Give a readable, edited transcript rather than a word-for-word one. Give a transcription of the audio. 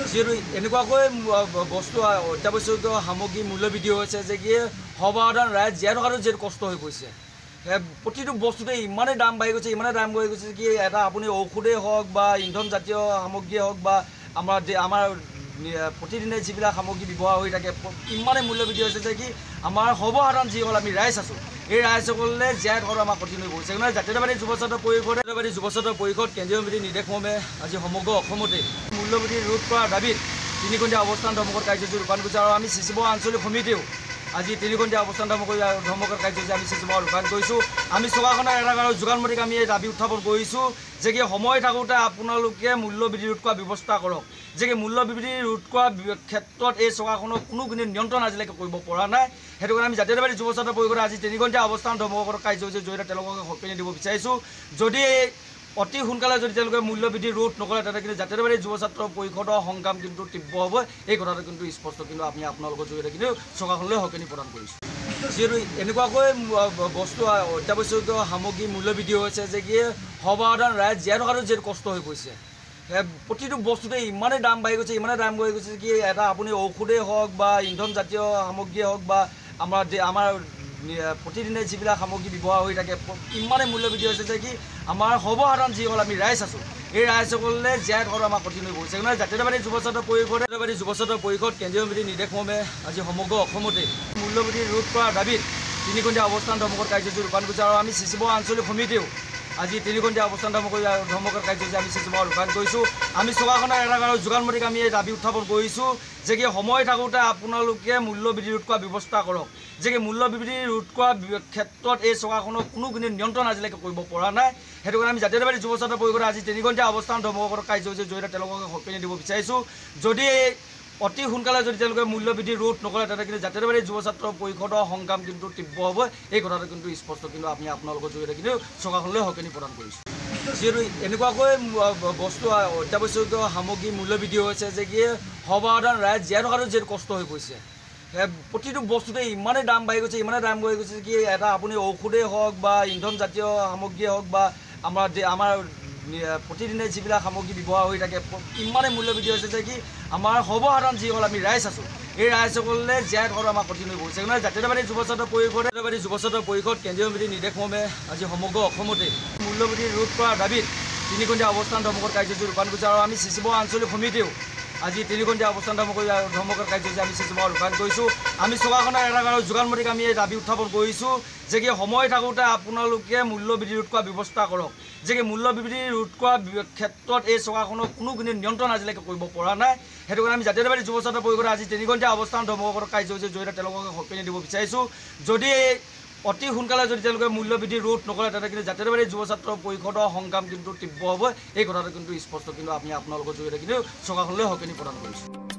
যিহেতু এনেকুৱাকৈ বস্তু অত্যাৱশ্যকীয় সামগ্ৰী মূল্যবৃদ্ধি হৈছে যে কি সৰ্বসাধাৰণ ৰাইজ জীয়াই থকাটো যিহেতু কষ্ট হৈ পৰিছে। প্ৰতিটো বস্তুতে ইমানেই দাম বাঢ়ি গৈছে, ইমানেই দাম বাঢ়ি গৈছে কি এটা আপুনি ঔষধেই হওক বা ইন্ধন জাতীয় সামগ্ৰীয়ে হওক বা আমাৰ প্ৰতিদিনে যিবিলাক সামগ্ৰী ব্যৱহাৰ হৈ থাকে ইমানেই মূল্যবৃদ্ধি হৈছে যে কি আমাৰ সৰ্বসাধাৰণ যিসকল আমি ৰাইজ আছোঁ এই ৰাইজসকলে জীয়াই থকাটো আমাৰ কঠিন হৈ পৰিছে। সেইকাৰণে জাতীয়তাবাদী যুৱ ছাত্ৰ পৰিষদ কেন্দ্ৰীয় সমিতিৰ নিৰ্দেশমৰ্মে আজি সমগ্ৰ অসমতে মূল্যবৃদ্ধি ৰোধ কৰাৰ দাবীত 3 ঘণ্টীয়া অৱস্থান ধৰ্মঘট কাৰ্যসূচী ৰূপায়ণ কৰিছে। আৰু আমি চিচিব আঞ্চলিক সমিতিও আজি 3 ঘণ্টীয়া অৱস্থান ধৰ্মঘট কাৰ্যসূচী আমি চিচিবত ৰূপায়ণ কৰিছোঁ। আমি চৰকাৰখনৰ এটা যোগানমন্ত্ৰীক আমি এই দাবী উত্থাপন কৰিছোঁ যে কি সময় থাকোঁতে আপোনালোকে মূল্যবৃদ্ধি ৰোধ কৰাৰ ব্যৱস্থা কৰক। যে কি মূল্যবৃদ্ধি ৰোধ কৰাৰ ক্ষেত্ৰত এই চৰকাৰখনৰ কোনো নিয়ন্ত্ৰণ আজিলৈকে কৰিব পৰা নাই। সেইটো কাৰণে আমি জাতীয়তাবাদী যুৱ ছাত্ৰ পৰিষদে আজি 3 ঘণ্টীয়া অৱস্থান ধৰ্মঘট কাৰ্যসূচীৰ জৰিয়তে তেওঁলোকক সঁপনি দিব বিচাৰিছোঁ। যদি অতি সোনকালে যদি তেওঁলোকে মূল্যবৃদ্ধি ৰোধ নকৰে তেন্তে কিন্তু জাতীয়তাবাদী যুৱ ছাত্ৰ পৰিষদৰ সংগ্ৰাম কিন্তু তীব্ৰ হ'ব। এই কথাটো কিন্তু স্পষ্ট কিন্তু আমি আপোনালোকৰ জৰিয়তে কিন্তু চৰকাৰখনলৈ সঁপনি প্ৰদান কৰিছোঁ। যিহেতু এনেকুৱাকৈ বস্তু অত্যাৱশ্যকীয় সামগ্ৰী মূল্যবৃদ্ধি হৈছে যে কি সৰ্বসাধাৰণ ৰাইজ জীয়াই থকাটো যিহেতু কষ্ট হৈ পৰিছে। প্ৰতিটো বস্তুতে ইমানেই দাম বাঢ়ি গৈছে, ইমানেই দাম বাঢ়ি গৈছে কি এটা আপুনি ঔষধেই হওক বা ইন্ধন জাতীয় সামগ্ৰীয়ে হওক বা আমাৰ প্ৰতিদিনে যিবিলাক সামগ্ৰী ব্যৱহাৰ হৈ থাকে ইমানেই মূল্যবৃদ্ধি হৈছে যে কি আমাৰ সৰ্বসাধাৰণ যিসকল আমি ৰাইজ আছোঁ এই ৰাইজসকলে জীয়াই থকাটো আমাৰ কঠিন হৈ পৰিছে। সেইকাৰণে জাতীয়তাবাদী যুৱ ছাত্ৰ পৰিষদ কেন্দ্ৰীয় সমিতিৰ নিৰ্দেশমৰ্মে আজি সমগ্ৰ অসমতে মূল্যবৃদ্ধি ৰোধ কৰাৰ দাবীত 3 ঘণ্টীয়া অৱস্থান ধৰ্মঘট কাৰ্যসূচী ৰূপায়ণ কৰিছে। আৰু আমি চিচিব আঞ্চলিক সমিতিও আজি 3 ঘণ্টীয়া অৱস্থান ধৰ্মঘট কাৰ্যসূচী আমি চিচিবত ৰূপায়ণ কৰিছোঁ। আমি চৰকাৰখনৰ এটা যোগানমন্ত্ৰীক আমি এই দাবী উত্থাপন কৰিছোঁ যে কি সময় থাকোঁতে আপোনালোকে মূল্যবৃদ্ধি ৰোধ কৰাৰ ব্যৱস্থা কৰক। যে কি মূল্যবৃদ্ধি ৰোধ কৰাৰ ক্ষেত্ৰত এই চৰকাৰখনৰ কোনো নিয়ন্ত্ৰণ আজিলৈকে কৰিব পৰা নাই। সেইটো কাৰণে আমি জাতীয়তাবাদী যুৱ ছাত্ৰ পৰিষদে আজি 3 ঘণ্টীয়া অৱস্থান ধৰ্মঘট কাৰ্যসূচীৰ জৰিয়তে তেওঁলোকক সঁপনি দিব বিচাৰিছোঁ। যদি অতি সোনকালে যদি তেওঁলোকে মূল্যবৃদ্ধি ৰোধ নকৰে তেন্তে কিন্তু জাতীয়তাবাদী যুৱ ছাত্ৰ পৰিষদৰ সংগ্ৰাম কিন্তু তীব্ৰ হ'ব। এই কথাটো কিন্তু স্পষ্ট কিন্তু আমি আপোনালোকৰ জৰিয়তে কিন্তু চৰকাৰখনলৈ সঁপনি প্ৰদান কৰিছোঁ। যিহেতু এনেকুৱাকৈ বস্তু অত্যাৱশ্যকীয় সামগ্ৰী মূল্যবৃদ্ধি হৈছে যে কি সৰ্বসাধাৰণ ৰাইজ জীয়াই থকাটো যিহেতু কষ্ট হৈ পৰিছে। প্ৰতিটো বস্তুতে ইমানেই দাম বাঢ়ি গৈছে, ইমানেই দাম বাঢ়ি গৈছে কি এটা আপুনি ঔষধেই হওক বা ইন্ধন জাতীয় সামগ্ৰীয়ে হওক বা আমাৰ প্ৰতিদিনে যিবিলাক সামগ্ৰী ব্যৱহাৰ হৈ থাকে ইমানেই মূল্যবৃদ্ধি হৈছে যে কি আমাৰ সৰ্বসাধাৰণ যিসকল আমি ৰাইজ আছোঁ এই ৰাইজসকলে জীয়াই থকাটো আমাৰ কঠিন হৈ পৰিছে। সেইকাৰণে জাতীয়তাবাদী যুৱ ছাত্ৰ পৰিষদ কেন্দ্ৰীয় সমিতিৰ নিৰ্দেশমৰ্মে আজি সমগ্ৰ অসমতে মূল্যবৃদ্ধি ৰোধ কৰাৰ দাবীত 3 ঘণ্টীয়া অৱস্থান ধৰ্মঘট কাৰ্যসূচী ৰূপায়ণ কৰিছে। আৰু আমি চিচিব আঞ্চলিক সমিতিও আজি 3 ঘণ্টীয়া অৱস্থান ধৰ্মঘট কাৰ্যসূচী আমি চিচিবত ৰূপায়ণ কৰিছোঁ। আমি চৰকাৰখনৰ এটা যোগানমন্ত্ৰীক আমি এই দাবী উত্থাপন কৰিছোঁ যে কি সময় থাকোঁতে আপোনালোকে মূল্যবৃদ্ধি ৰোধ কৰাৰ ব্যৱস্থা কৰক। যে কি মূল্যবৃদ্ধি ৰোধ কৰাৰ ক্ষেত্ৰত এই চৰকাৰখনৰ কোনো নিয়ন্ত্ৰণ আজিলৈকে কৰিব পৰা নাই। সেইটো কাৰণে আমি জাতীয়তাবাদী যুৱ ছাত্ৰ পৰিষদে আজি 3 ঘণ্টীয়া অৱস্থান ধৰ্মঘট কাৰ্যসূচীৰ জৰিয়তে তেওঁলোকক সঁপনি দিব বিচাৰিছোঁ। যদি অতি সোনকালে যদি তেওঁলোকে মূল্যবৃদ্ধি ৰোধ নকৰে তেন্তে কিন্তু জাতীয়তাবাদী যুৱ ছাত্ৰ পৰিষদৰ সংগ্ৰাম কিন্তু তীব্ৰ হ'ব। এই কথাটো কিন্তু স্পষ্ট কিন্তু আমি আপোনালোকৰ জৰিয়তে কিন্তু চৰকাৰখনলৈ সঁপনি প্ৰদান কৰিছোঁ।